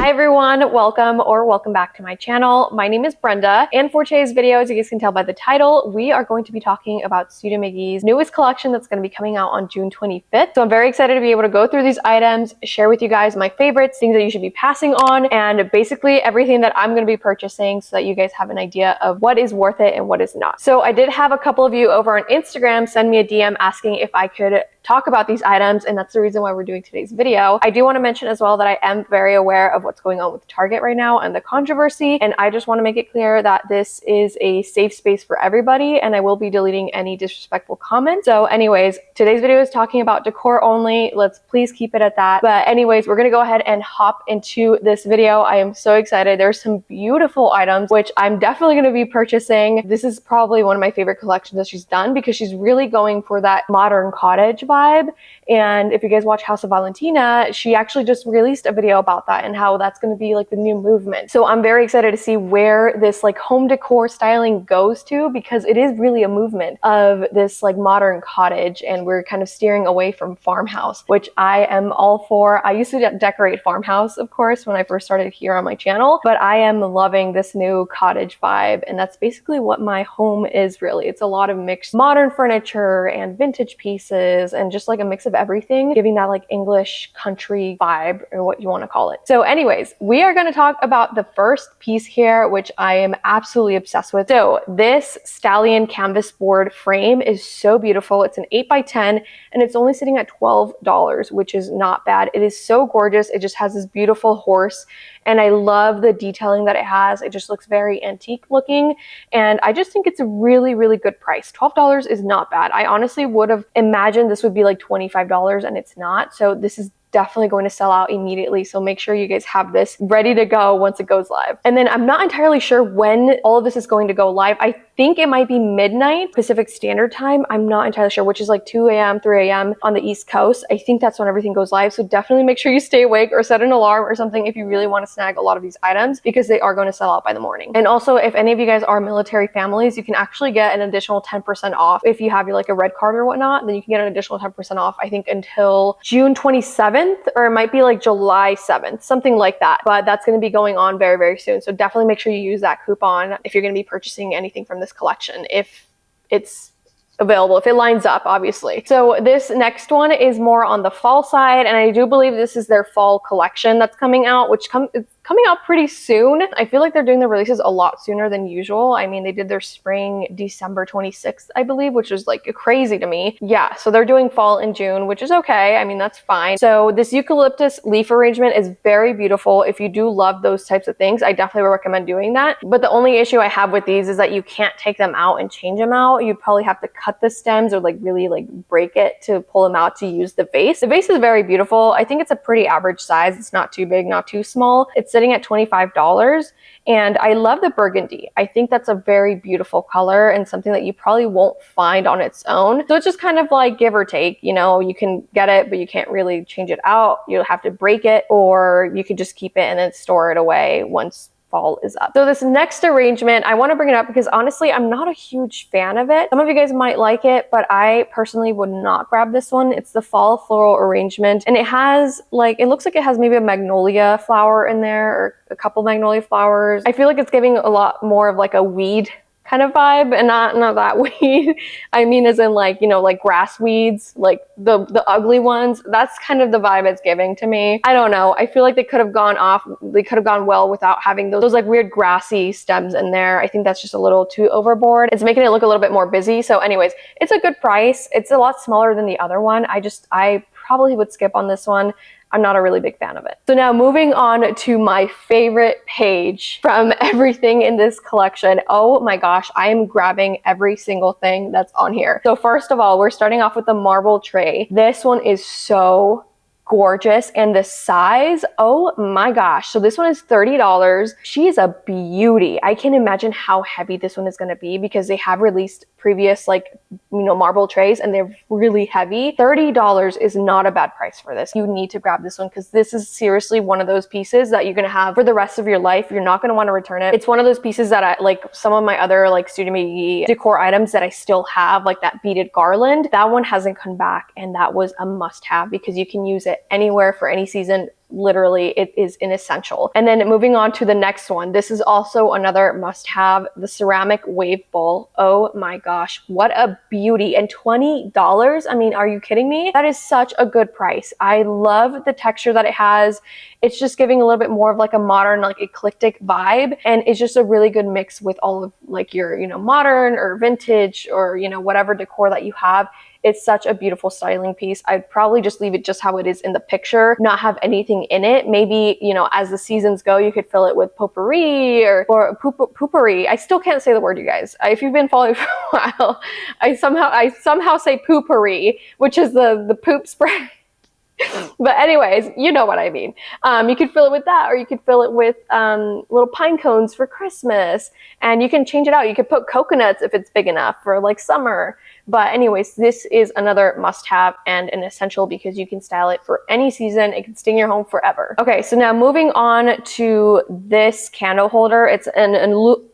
Hi everyone, welcome back to my channel. My name is Brenda, and for today's video, as you guys can tell by the title, we are going to be talking about Studio McGee's newest collection that's going to be coming out on June 25th. So I'm very excited to be able to go through these items, share with you guys my favorites, things that you should be passing on, and basically everything that I'm going to be purchasing so that you guys have an idea of what is worth it and what is not. So I did have a couple of you over on Instagram send me a DM asking if I could talk about these items, and that's the reason why we're doing today's video. I do want to mention as well that I am very aware of what's going on with Target right now and the controversy, and I just want to make it clear that this is a safe space for everybody, and I will be deleting any disrespectful comments. So anyways, today's video is talking about decor only. Let's please keep it at that. But anyways, we're gonna go ahead and hop into this video. I am so excited. There's some beautiful items which I'm definitely going to be purchasing. This is probably one of my favorite collections that she's done because she's really going for that modern cottage vibe. And if you guys watch House of Valentina, she actually just released a video about that and how that's going to be like the new movement. So I'm very excited to see where this like home decor styling goes to, because it is really a movement of this like modern cottage, and we're kind of steering away from farmhouse, which I am all for. I used to decorate farmhouse, of course, when I first started here on my channel, but I am loving this new cottage vibe, and that's basically what my home is really. It's a lot of mixed modern furniture and vintage pieces and just like a mix of everything, giving that like English country vibe, or what you want to call it. So anyways, we are going to talk about the first piece here, which I am absolutely obsessed with. So this stallion canvas board frame is so beautiful. It's an 8x10 and it's only sitting at $12, which is not bad. It is so gorgeous. It just has this beautiful horse, and I love the detailing that it has. It just looks very antique looking, and I just think it's a really, really good price. $12 is not bad. I honestly would have imagined this would be like $25, and it's not. So this is definitely going to sell out immediately. So make sure you guys have this ready to go once it goes live. And then I'm not entirely sure when all of this is going to go live. I think it might be midnight Pacific Standard Time. I'm not entirely sure, which is like 2 a.m., 3 a.m. on the East Coast. I think that's when everything goes live. So definitely make sure you stay awake or set an alarm or something if you really want to snag a lot of these items, because they are going to sell out by the morning. And also, if any of you guys are military families, you can actually get an additional 10% off. If you have like a red card or whatnot, then you can get an additional 10% off, I think until June 27th, or it might be like July 7th, something like that. But that's going to be going on very, very soon. So definitely make sure you use that coupon if you're going to be purchasing anything from this collection, if it's available, if it lines up, obviously. So this next one is more on the fall side, and I do believe this is their fall collection that's coming out, which it's coming out pretty soon. I feel like they're doing the releases a lot sooner than usual. I mean, they did their spring December 26th, I believe, which is like crazy to me. Yeah, so they're doing fall in June, which is okay. I mean, that's fine. So this eucalyptus leaf arrangement is very beautiful. If you do love those types of things, I definitely recommend doing that. But the only issue I have with these is that you can't take them out and change them out. You'd probably have to cut the stems or like really like break it to pull them out to use the vase. The vase is very beautiful. I think it's a pretty average size. It's not too big, not too small. It's sitting at $25, and I love the burgundy. I think that's a very beautiful color and something that you probably won't find on its own. So it's just kind of like give or take, you know, you can get it, but you can't really change it out. You'll have to break it, or you could just keep it and then store it away once fall is up. So this next arrangement, I want to bring it up because honestly, I'm not a huge fan of it. Some of you guys might like it, but I personally would not grab this one. It's the fall floral arrangement, and it has like, it looks like it has maybe a magnolia flower in there, or a couple magnolia flowers. I feel like it's giving a lot more of like a weed kind of vibe, and not that weed. I mean, as in like, you know, like grass weeds, like the ugly ones. That's kind of the vibe it's giving to me. I don't know. I feel like they could have gone well without having those like weird grassy stems in there. I think that's just a little too overboard. It's making it look a little bit more busy. So anyways, it's a good price. It's a lot smaller than the other one. I probably would skip on this one. I'm not a really big fan of it. So now moving on to my favorite page from everything in this collection. Oh my gosh, I am grabbing every single thing that's on here. So first of all, we're starting off with the marble tray. This one is so gorgeous, and the size, oh my gosh. So this one is $30. She is a beauty. I can't imagine how heavy this one is going to be, because they have released previous like, you know, marble trays and they're really heavy. $30 is not a bad price for this. You need to grab this one because this is seriously one of those pieces that you're going to have for the rest of your life. You're not going to want to return it. It's one of those pieces that I like, some of my other like Studio McGee decor items that I still have, like that beaded garland, that one hasn't come back, and that was a must have because you can use it it anywhere for any season. Literally, it is an essential. And then moving on to the next one, this is also another must-have, the ceramic wave bowl. Oh my gosh, what a beauty. And $20, I mean, are you kidding me? That is such a good price. I love the texture that it has. It's just giving a little bit more of like a modern, like eclectic vibe, and it's just a really good mix with all of like your, you know, modern or vintage or, you know, whatever decor that you have. It's such a beautiful styling piece. I'd probably just leave it just how it is in the picture, not have anything in it. Maybe, you know, as the seasons go, you could fill it with potpourri or poopery. I still can't say the word, you guys. If you've been following for a while, I somehow say poopery, which is the poop spray. But anyways, you know what I mean. You could fill it with that, or you could fill it with little pine cones for Christmas, and you can change it out. You could put coconuts if it's big enough for like summer. But anyways, this is another must-have and an essential because you can style it for any season. It can stay in your home forever. Okay, so now moving on to this candle holder. It's an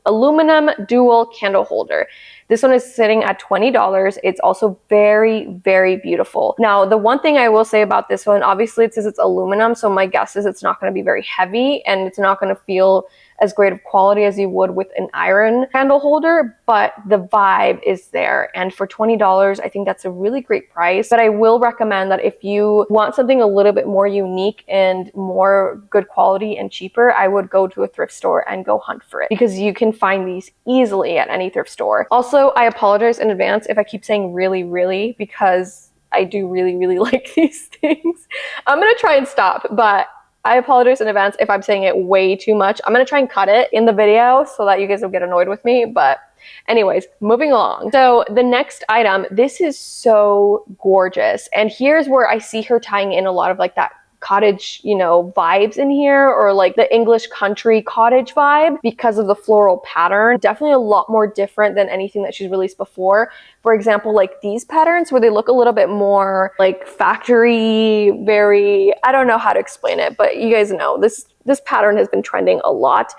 aluminum dual candle holder. This one is sitting at $20. It's also very, very beautiful. Now, the one thing I will say about this one, obviously it says it's aluminum, so my guess is it's not going to be very heavy and it's not going to feel as great of quality as you would with an iron candle holder, but the vibe is there. And for $20, I think that's a really great price. But I will recommend that if you want something a little bit more unique and more good quality and cheaper, I would go to a thrift store and go hunt for it, because you can find these easily at any thrift store. Also, I apologize in advance if I keep saying really, because I do really like these things. I'm gonna try and stop, but I apologize in advance if I'm saying it way too much. I'm gonna try and cut it in the video so that you guys don't get annoyed with me, but anyways, moving along. So the next item, this is so gorgeous. And here's where I see her tying in a lot of like that cottage, you know, vibes in here, or like the English country cottage vibe because of the floral pattern. Definitely a lot more different than anything that she's released before. For example, like these patterns where they look a little bit more like factory, very, I don't know how to explain it, but you guys know this pattern has been trending a lot.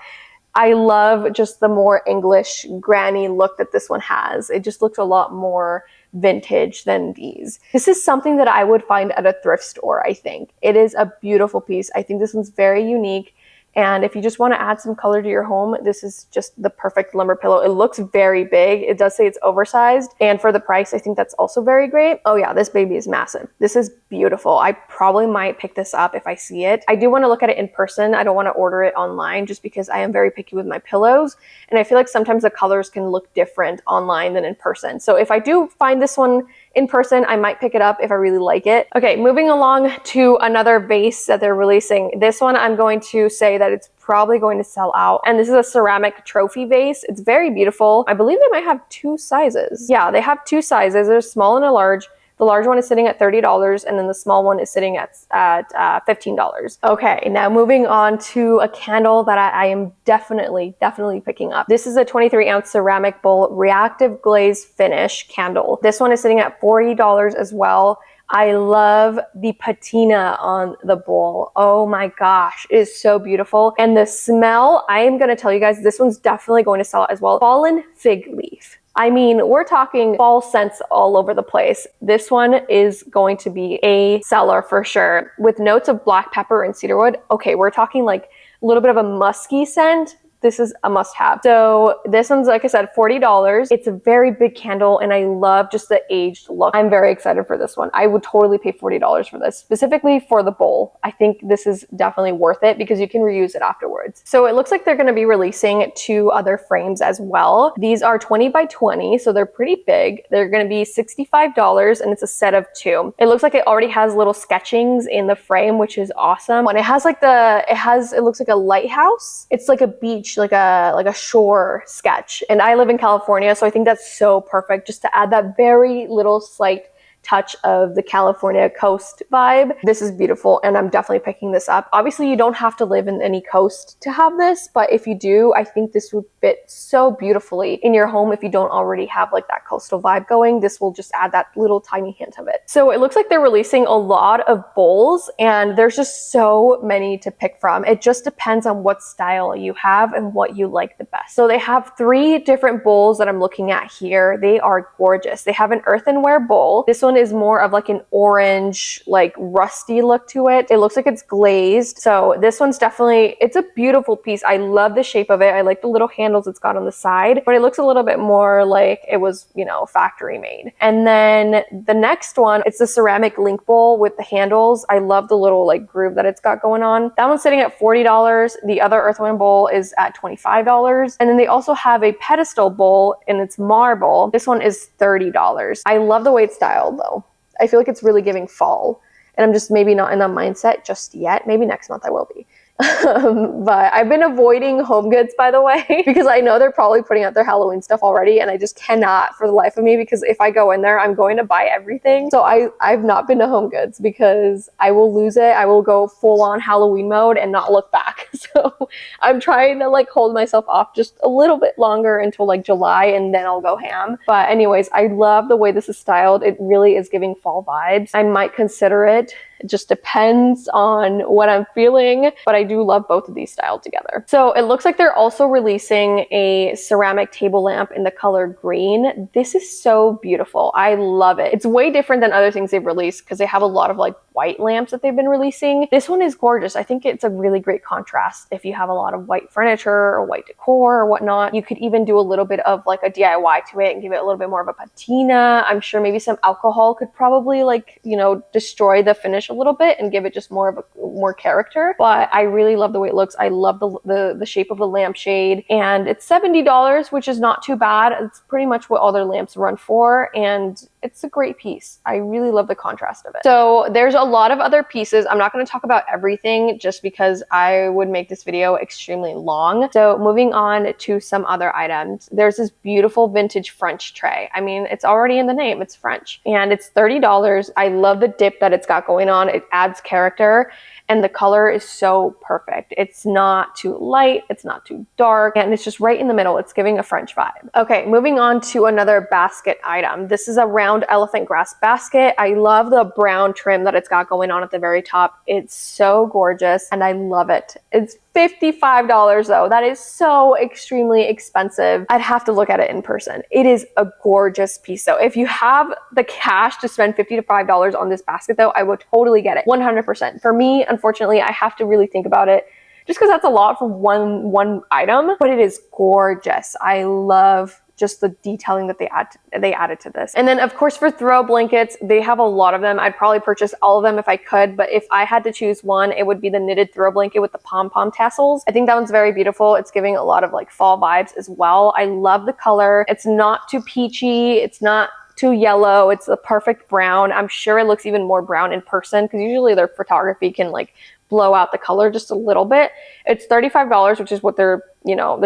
I love just the more English granny look that this one has. It just looks a lot more vintage than these. This is something that I would find at a thrift store, I think. It is a beautiful piece. I think this one's very unique. And if you just want to add some color to your home, this is just the perfect lumber pillow. It looks very big. It does say it's oversized. And for the price, I think that's also very great. Oh yeah, this baby is massive. This is beautiful. I probably might pick this up if I see it. I do want to look at it in person. I don't want to order it online just because I am very picky with my pillows. And I feel like sometimes the colors can look different online than in person. So if I do find this one in person, I might pick it up if I really like it. Okay, moving along to another vase that they're releasing. This one I'm going to say that it's probably going to sell out. And this is a ceramic trophy vase. It's very beautiful. I believe they might have two sizes. Yeah, they have two sizes. There's small and a large. The large one is sitting at $30, and then the small one is sitting at $15. Okay, now moving on to a candle that I am definitely picking up. This is a 23-ounce ceramic bowl reactive glaze finish candle. This one is sitting at $40 as well. I love the patina on the bowl. Oh my gosh, it is so beautiful. And the smell, I am gonna tell you guys, this one's definitely going to sell as well. Fallen fig leaf. I mean, we're talking fall scents all over the place. This one is going to be a seller for sure. With notes of black pepper and cedarwood. Okay, we're talking like a little bit of a musky scent. This is a must-have. So this one's, like I said, $40. It's a very big candle, and I love just the aged look. I'm very excited for this one. I would totally pay $40 for this, specifically for the bowl. I think this is definitely worth it because you can reuse it afterwards. So it looks like they're going to be releasing two other frames as well. These are 20 by 20, so they're pretty big. They're going to be $65, and it's a set of two. It looks like it already has little sketchings in the frame, which is awesome. And it has like it looks like a lighthouse. It's like a beach, like a shore sketch. And I live in California, so I think that's so perfect just to add that very little slight touch of the California coast vibe. This is beautiful, and I'm definitely picking this up. Obviously, you don't have to live in any coast to have this, but if you do, I think this would fit so beautifully in your home. If you don't already have like that coastal vibe going, this will just add that little tiny hint of it. So it looks like they're releasing a lot of bowls, and there's just so many to pick from. It just depends on what style you have and what you like the best. So they have three different bowls that I'm looking at here. They are gorgeous. They have an earthenware bowl. This one is more of like an orange, like rusty look to it. It looks like it's glazed. So this one's definitely, it's a beautiful piece. I love the shape of it. I like the little handles it's got on the side, but it looks a little bit more like it was, you know, factory made. And then the next one, it's the ceramic link bowl with the handles. I love the little like groove that it's got going on. That one's sitting at $40. The other earthworm bowl is at $25. And then they also have a pedestal bowl and it's marble. This one is $30. I love the way it's styled though. I feel like it's really giving fall, and I'm just maybe not in that mindset just yet. Maybe next month I will be. But I've been avoiding Home Goods, by the way, because I know they're probably putting out their Halloween stuff already, and I just cannot for the life of me, because if I go in there, I'm going to buy everything. So I've not been to Home Goods because I will lose it. I will go full on Halloween mode and not look back. So I'm trying to like hold myself off just a little bit longer until like July, and then I'll go ham. But anyways, I love the way this is styled. It really is giving fall vibes. I might consider it. It just depends on what I'm feeling, but I do love both of these styled together. So it looks like they're also releasing a ceramic table lamp in the color green. This is so beautiful. I love it. It's way different than other things they've released because they have a lot of like white lamps that they've been releasing. This one is gorgeous. I think it's a really great contrast. If you have a lot of white furniture or white decor or whatnot, you could even do a little bit of like a DIY to it and give it a little bit more of a patina. I'm sure maybe some alcohol could probably like, you know, destroy the finish a little bit and give it just more of a more character. But I really love the way it looks. I love the shape of the lampshade, and it's $70, which is not too bad. It's pretty much what all their lamps run for, and it's a great piece. I really love the contrast of it. So there's a lot of other pieces. I'm not going to talk about everything just because I would make this video extremely long. So moving on to some other items, there's this beautiful vintage French tray. I mean, it's already in the name, it's French, and it's $30. I love the dip that it's got going on. It adds character, and the color is so perfect. It's not too light, it's not too dark, and it's just right in the middle. It's giving a French vibe. Okay, moving on to another basket item. This is a round elephant grass basket. I love the brown trim that it's got going on at the very top. It's so gorgeous, and I love it. It's $55 though. That is so extremely expensive. I'd have to look at it in person. It is a gorgeous piece though. If you have the cash to spend $55 on this basket though, I would totally get it, 100%. For me, unfortunately, I have to really think about it just because that's a lot for one item, but it is gorgeous. I love just the detailing that they added to this. And then of course for throw blankets, they have a lot of them. I'd probably purchase all of them if I could, but if I had to choose one, it would be the knitted throw blanket with the pom-pom tassels. I think that one's very beautiful. It's giving a lot of like fall vibes as well. I love the color. It's not too peachy. It's not too yellow. It's the perfect brown. I'm sure it looks even more brown in person because usually their photography can like blow out the color just a little bit. It's $35, which is what their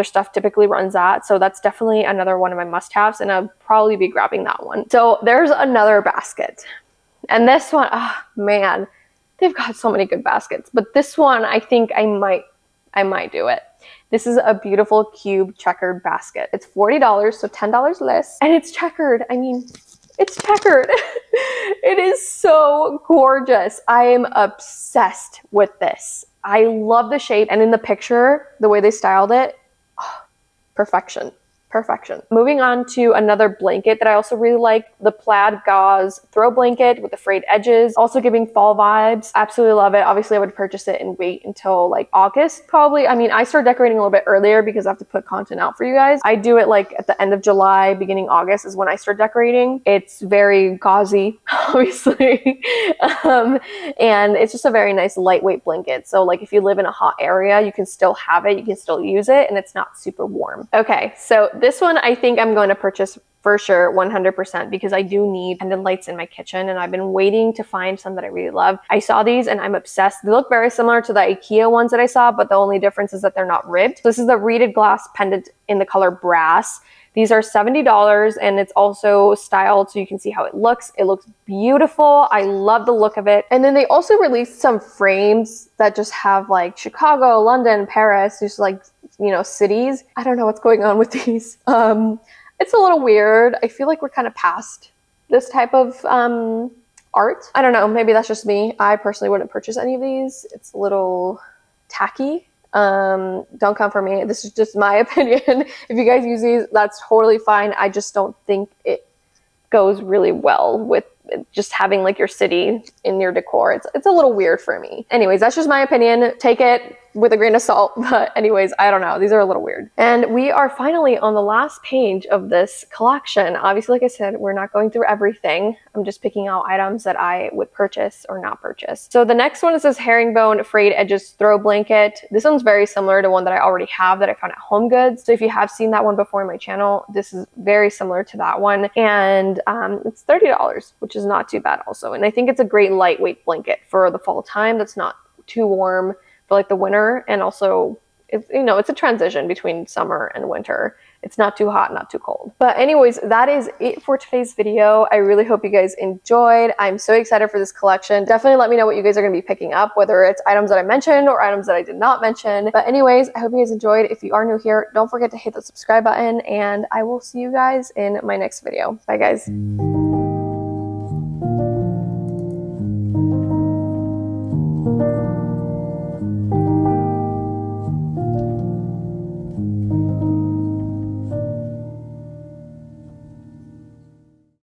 stuff typically runs at. So that's definitely another one of my must-haves, and I'll probably be grabbing that one. So there's another basket. And this one, oh man, they've got so many good baskets. But this one, I think I might do it. This is a beautiful cube checkered basket. It's $40, so $10 less. And it's checkered. I mean, it's checkered. It is so gorgeous. I am obsessed with this. I love the shape, and in the picture, the way they styled it, oh, perfection. Perfection. Moving on to another blanket that I also really like, the plaid gauze throw blanket with the frayed edges, also giving fall vibes. Absolutely love it. Obviously, I would purchase it and wait until like August probably. I mean, I start decorating a little bit earlier because I have to put content out for you guys. I do it like at the end of July, beginning August is when I start decorating. It's very gauzy, obviously, and it's just a very nice lightweight blanket. So like if you live in a hot area, you can still have it, you can still use it, and it's not super warm. Okay, so this one I think I'm going to purchase for sure, 100%, because I do need pendant lights in my kitchen, and I've been waiting to find some that I really love. I saw these and I'm obsessed. They look very similar to the IKEA ones that I saw, but the only difference is that they're not ribbed. So this is the reeded glass pendant in the color brass. These are $70, and it's also styled so you can see how it looks. It looks beautiful. I love the look of it. And then they also released some frames that just have like Chicago, London, Paris, just like, cities. I don't know what's going on with these. It's a little weird. I feel like we're kind of past this type of art. I don't know. Maybe that's just me. I personally wouldn't purchase any of these. It's a little tacky. Don't come for me. This is just my opinion. If you guys use these, that's totally fine. I just don't think it goes really well with just having like your city in your decor. It's a little weird for me. Anyways, that's just my opinion. Take it with a grain of salt. But anyways, I don't know. These are a little weird. And we are finally on the last page of this collection. Obviously, like I said, we're not going through everything. I'm just picking out items that I would purchase or not purchase. So the next one is this herringbone frayed edges throw blanket. This one's very similar to one that I already have that I found at Home Goods. So if you have seen that one before on my channel, this is very similar to that one. And it's $30, which is not too bad also. And I think it's a great lightweight blanket for the fall time that's not too warm for like the winter, and also it's, you know, it's a transition between summer and winter. It's not too hot, not too cold. But anyways, that is it for today's video. I really hope you guys enjoyed. I'm so excited for this collection. Definitely let me know what you guys are going to be picking up, whether it's items that I mentioned or items that I did not mention. But anyways, I hope you guys enjoyed. If you are new here, don't forget to hit the subscribe button, and I will see you guys in my next video. Bye guys.